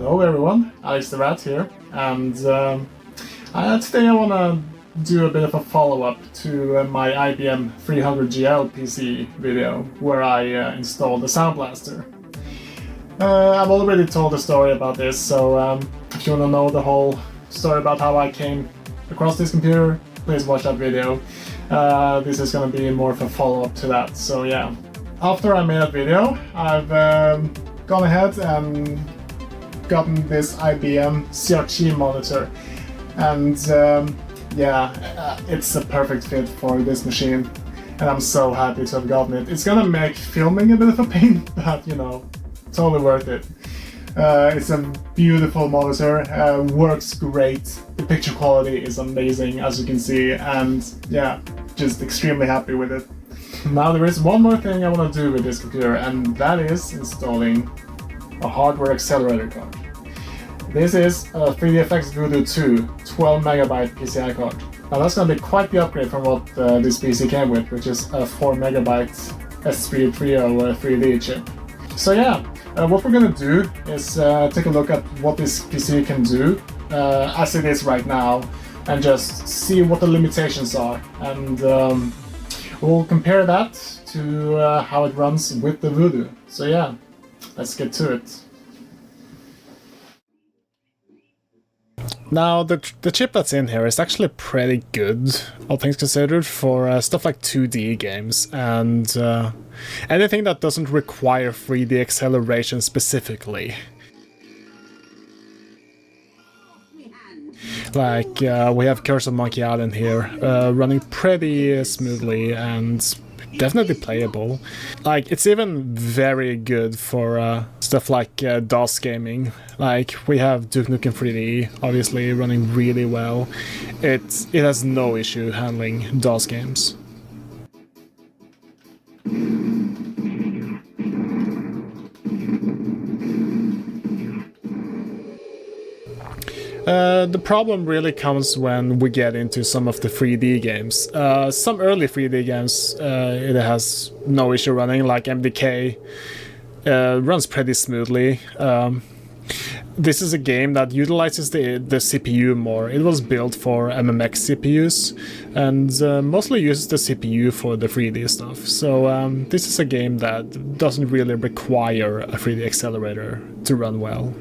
Hello everyone, Alex the Rat here, and today I want to do a bit of a follow-up to my IBM 300GL PC video, where I installed the Sound Blaster. I've already told the story about this, so if you want to know the whole story about how I came across this computer, please watch that video. This is going to be more of a follow-up to that, so yeah. After I made that video, I've gone ahead and gotten this IBM CRT monitor, and it's a perfect fit for this machine, and I'm so happy to have gotten it. It's gonna make filming a bit of a pain, but you know, totally worth it. It's a beautiful monitor, works great, the picture quality is amazing as you can see, and yeah, just extremely happy with it. Now there is one more thing I want to do with this computer, and that is installing a hardware accelerator card. This is a 3DFX Voodoo 2 12MB PCI card. Now that's going to be quite the upgrade from what this PC came with, which is a 4MB S330 3D chip. So yeah, what we're going to do is take a look at what this PC can do as it is right now, and just see what the limitations are, and we'll compare that to how it runs with the Voodoo. So yeah, let's get to it. Now, the chip that's in here is actually pretty good, all things considered, for stuff like 2D games and anything that doesn't require 3D acceleration specifically. Like, we have Curse of Monkey Island here, running pretty smoothly and definitely playable. Like, it's even very good for stuff like DOS gaming. Like, we have Duke Nukem 3D, obviously, running really well. It has no issue handling DOS games. The problem really comes when we get into some of the 3D games. Some early 3D games, it has no issue running, like MDK. Runs pretty smoothly. This is a game that utilizes the CPU more. It was built for MMX CPUs, and mostly uses the CPU for the 3D stuff. So this is a game that doesn't really require a 3D accelerator to run well.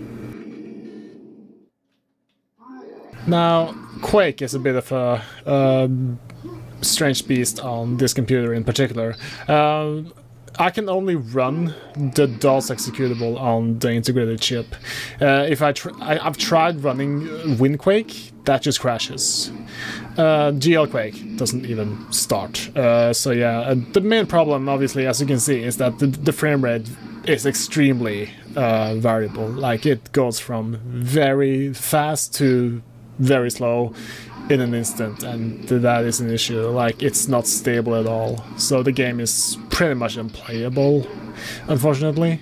Now, Quake is a bit of a strange beast on this computer in particular. I can only run the DOS executable on the integrated chip. I've tried running WinQuake, that just crashes. GL Quake doesn't even start. So yeah, the main problem, obviously, as you can see, is that the frame rate is extremely variable. Like, it goes from very fast to very slow in an instant, and that is an issue. Like, it's not stable at all, so the game is pretty much unplayable, unfortunately.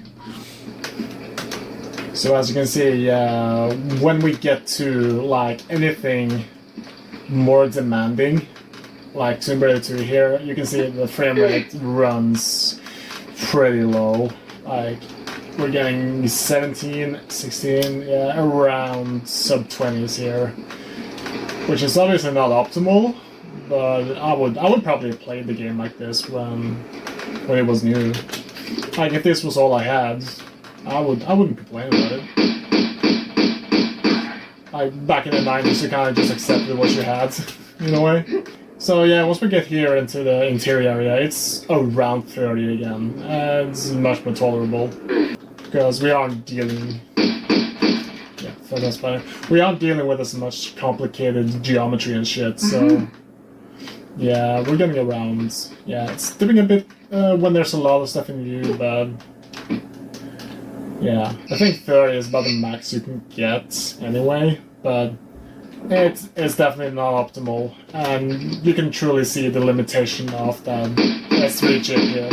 So as you can see, when we get to like anything more demanding, like Tomb Raider 2 here, you can see the frame rate runs pretty low. Like, we're getting 17, 16, yeah, around sub-20s here, which is obviously not optimal, but I would probably play the game like this when it was new. Like, if this was all I had, I wouldn't complain about it. Like, back in the 90s, you kind of just accepted what you had, in a way. So yeah, once we get here into the interior area, it's around 30 again, and it's much more tolerable. Because we aren't dealing... Yeah, so that's better. We aren't dealing with as much complicated geometry and shit, so... Yeah, we're getting around... Yeah, it's dipping a bit when there's a lot of stuff in view, but... Yeah, I think 30 is about the max you can get anyway, but... It's definitely not optimal, and you can truly see the limitation of that S3 chip here.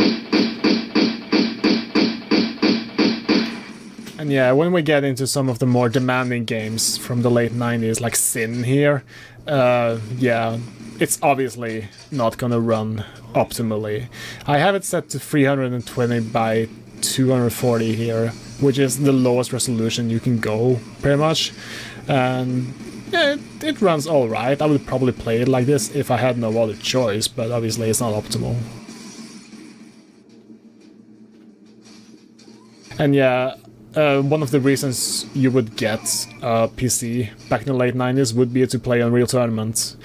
And yeah, when we get into some of the more demanding games from the late 90s, like Sin here, yeah, it's obviously not gonna run optimally. I have it set to 320 by 240 here, which is the lowest resolution you can go, pretty much. And yeah, it runs alright. I would probably play it like this if I had no other choice, but obviously it's not optimal. And yeah, one of the reasons you would get a PC back in the late 90s would be to play Unreal Tournament.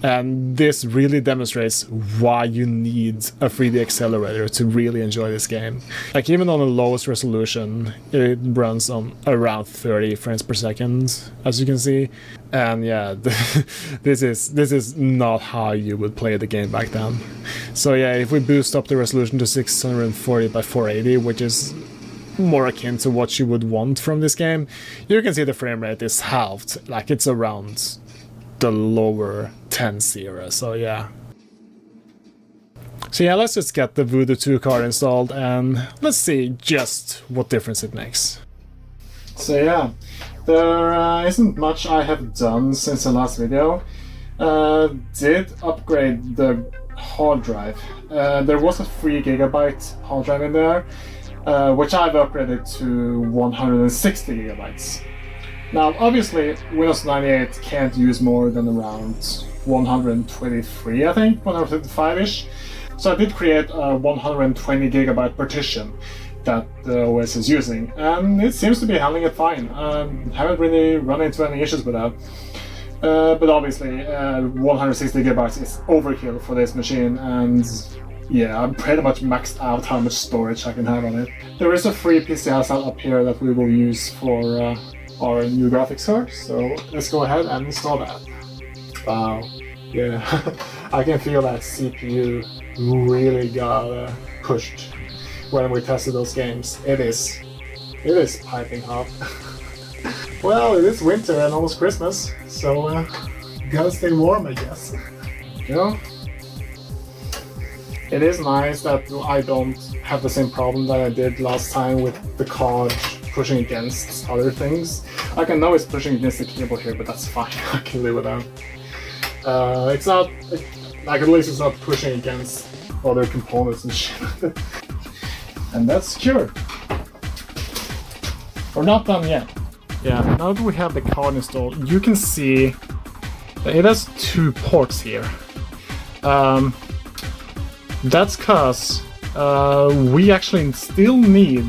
And this really demonstrates why you need a 3D accelerator to really enjoy this game. Like, even on the lowest resolution, it runs on around 30 frames per second, as you can see. And yeah, this is not how you would play the game back then. So yeah, if we boost up the resolution to 640 by 480, which is more akin to what you would want from this game, you can see the frame rate is halved. Like, it's around the lower 10s era, so yeah. So yeah, let's just get the Voodoo 2 card installed and let's see just what difference it makes. So yeah, there isn't much I have done since the last video. Did upgrade the hard drive. There was a 3 GB hard drive in there, which I've upgraded to 160 GB. Now, obviously, Windows 98 can't use more than around 123, I think, 155-ish. So I did create a 120 GB partition that the OS is using, and it seems to be handling it fine. Haven't really run into any issues with that. But obviously, 160 GB is overkill for this machine, and yeah, I'm pretty much maxed out how much storage I can have on it. There is a free PCI cell up here that we will use for our new graphics card, so let's go ahead and install that. Wow, yeah, I can feel that CPU really got pushed when we tested those games. It is piping hot. Well, it is winter and almost Christmas, so gotta stay warm, I guess. You know? It is nice that I don't have the same problem that I did last time with the card pushing against other things. I can know it's pushing against the cable here, but that's fine. I can live with that. It's not, like, at least it's not pushing against other components and shit. And that's secured. We're not done yet. Yeah, now that we have the card installed, you can see that it has 2 ports here. That's because we actually still need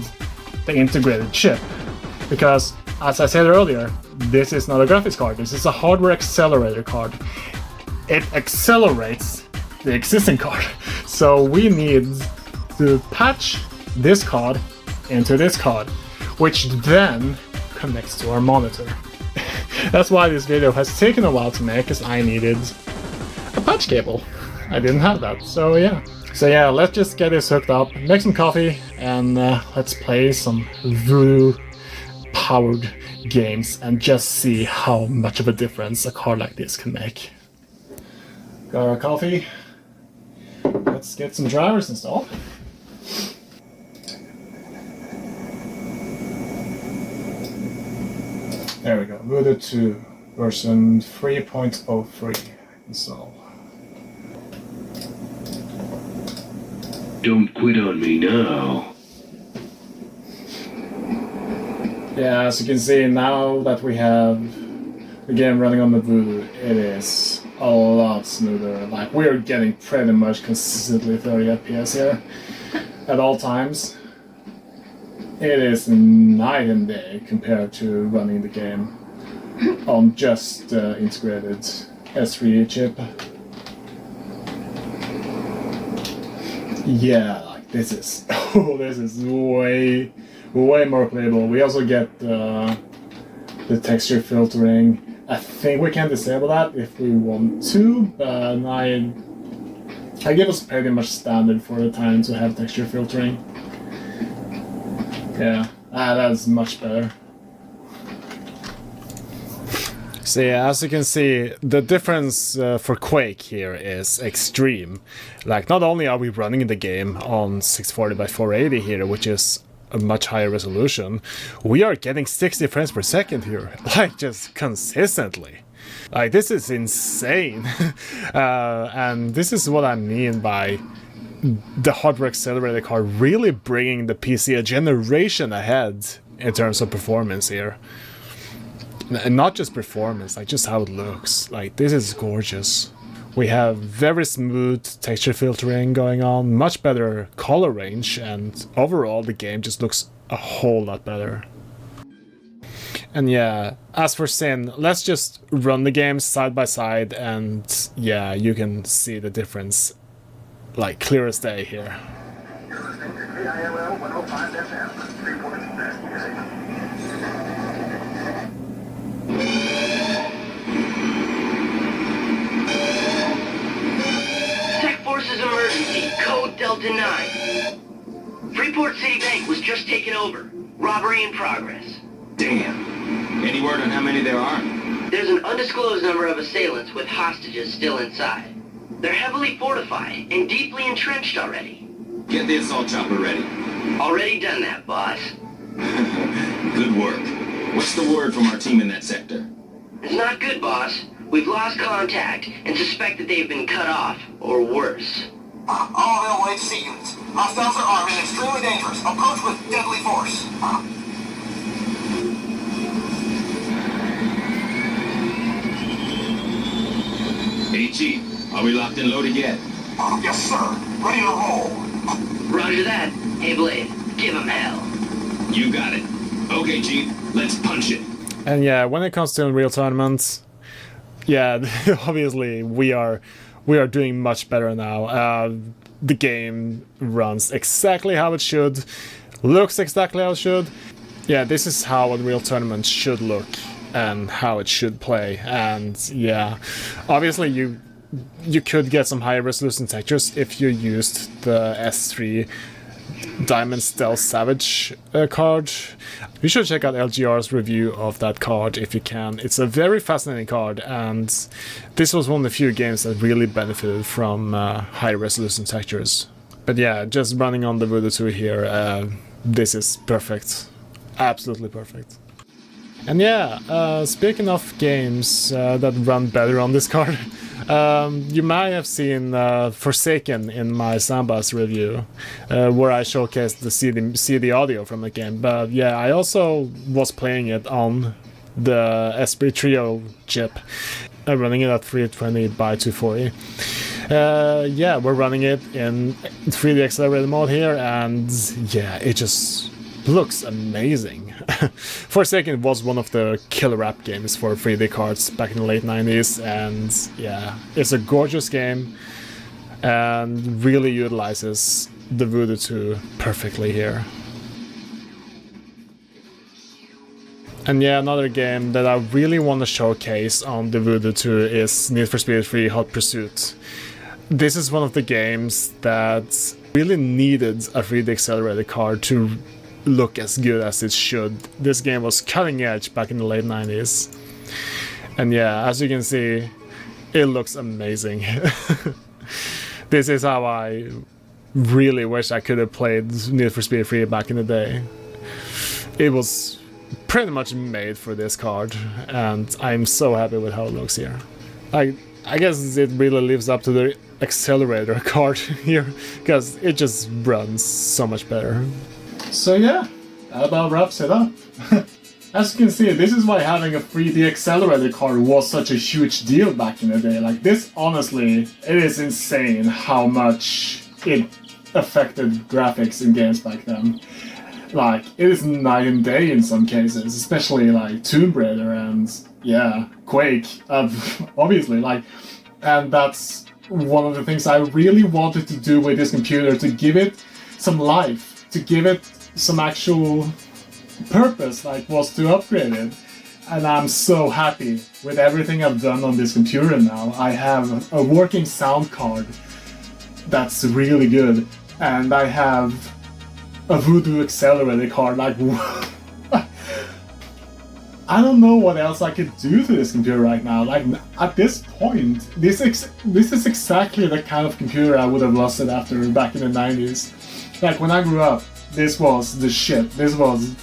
the integrated chip, because, as I said earlier, this is not a graphics card, this is a hardware accelerator card. It accelerates the existing card. So we need to patch this card into this card, which then connects to our monitor. That's why this video has taken a while to make, because I needed a patch cable. I didn't have that, so yeah. So yeah, let's just get this hooked up, make some coffee, and let's play some Voodoo-powered games and just see how much of a difference a card like this can make. Got our coffee. Let's get some drivers installed. There we go, Voodoo 2 version 3.03 install. Don't quit on me now. Yeah, as you can see, now that we have the game running on the Voodoo, it is a lot smoother. Like, we are getting pretty much consistently 30 FPS here at all times. It is night and day compared to running the game on just integrated S3 chip. Yeah, like, this is this is way more playable. We also get the texture filtering. I think we can disable that if we want to, but I give us pretty much standard for the time to have texture filtering. Yeah, that's much better. So yeah, as you can see, the difference for Quake here is extreme. Like, not only are we running the game on 640 by 480 here, which is a much higher resolution, we are getting 60 frames per second here, like, just consistently. Like, this is insane. And this is what I mean by the hardware accelerator card really bringing the PC a generation ahead in terms of performance here. And not just performance, like just how it looks. Like, this is gorgeous. We have very smooth texture filtering going on, much better color range, and overall the game just looks a whole lot better. And yeah, as for Sin, let's just run the games side by side, and yeah, you can see the difference, like, clear as day here. You're listening to KILL 105 FM, 3.0 best music. Tech Forces Emergency, Code Delta 9. Freeport City Bank was just taken over. Robbery in progress. Damn. Any word on how many there are? There's an undisclosed number of assailants with hostages still inside. They're heavily fortified and deeply entrenched already. Get the assault chopper ready. Already done that, boss. Good work. What's the word from our team in that sector? It's not good, boss. We've lost contact and suspect that they've been cut off, or worse. All LHC units. Hostiles are armed and extremely dangerous. Approach with deadly force. Hey, Chief. Are we locked and loaded yet? Yes, sir. Ready to roll. Roger that. Hey, Blade, give him hell. You got it. Okay, Chief. Let's punch it. And yeah, when it comes to Unreal Tournament, yeah, obviously we are doing much better now. The game runs exactly how it should, looks exactly how it should. Yeah, this is how Unreal Tournament should look and how it should play. And yeah, obviously you could get some higher resolution textures if you used the S3 Diamond Stealth Savage card. You should check out LGR's review of that card if you can. It's a very fascinating card, and this was one of the few games that really benefited from high resolution textures. But yeah, just running on the Voodoo 2 here, this is perfect. Absolutely perfect. And yeah, speaking of games that run better on this card, you might have seen Forsaken in my Sandbox review, where I showcased the CD audio from the game. But yeah, I also was playing it on the SP Trio chip, running it at 320 by 240. Yeah, we're running it in 3D accelerator mode here, and yeah, it just looks amazing. Forsaken was one of the killer app games for 3D cards back in the late 90s, and yeah, it's a gorgeous game and really utilizes the Voodoo 2 perfectly here. And yeah, another game that I really want to showcase on the Voodoo 2 is Need for Speed 3 Hot Pursuit. This is one of the games that really needed a 3D accelerator card to look as good as it should. This game was cutting edge back in the late 90s. And yeah, as you can see, it looks amazing. This is how I really wish I could have played Need for Speed 3 back in the day. It was pretty much made for this card, and I'm so happy with how it looks here. I guess it really lives up to the accelerator card here, because it just runs so much better. So yeah, that about wraps it up. As you can see, this is why having a 3D accelerator card was such a huge deal back in the day. Like this, honestly, it is insane how much it affected graphics in games back then. Like, it is night and day in some cases, especially like Tomb Raider and, yeah, Quake, obviously, like, and that's one of the things I really wanted to do with this computer, to give it some life, to give it some actual purpose, like, was to upgrade it. And I'm so happy with everything I've done on this computer now. I have a working sound card that's really good, and I have a Voodoo accelerator card, like, I don't know what else I could do to this computer right now. Like, at this point, this is exactly the kind of computer I would have lusted after back in the 90s. Like, when I grew up, this was the shit. This was...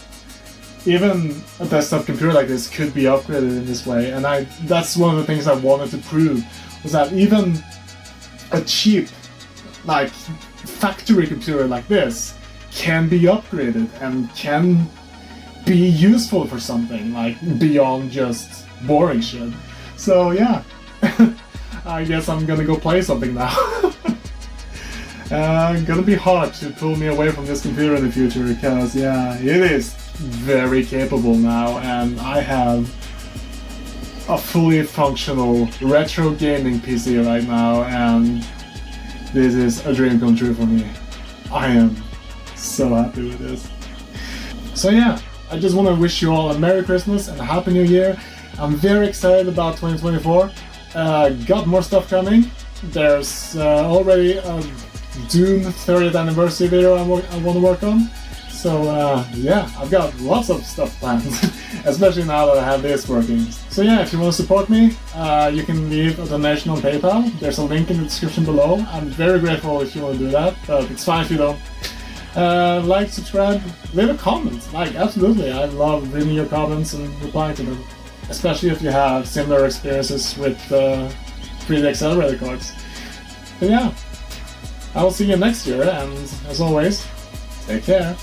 Even a desktop computer like this could be upgraded in this way, and that's one of the things I wanted to prove, was that even a cheap, like, factory computer like this can be upgraded and can be useful for something, like beyond just boring shit. So yeah, I guess I'm gonna go play something now. Gonna be hard to pull me away from this computer in the future, because yeah, it is very capable now, and I have a fully functional retro gaming PC right now, and this is a dream come true for me. I am so happy with this. So yeah, I just want to wish you all a Merry Christmas and a Happy New Year. I'm very excited about 2024. Got more stuff coming. There's already a Doom 30th anniversary video I want to work on. So yeah, I've got lots of stuff planned, especially now that I have this working. So yeah, if you want to support me, you can leave a donation on PayPal. There's a link in the description below. I'm very grateful if you want to do that, but it's fine if you don't. Like, subscribe, leave a comment. Like, absolutely, I love reading your comments and replying to them. Especially if you have similar experiences with 3D accelerator cards. But yeah, I will see you next year, and as always, take care.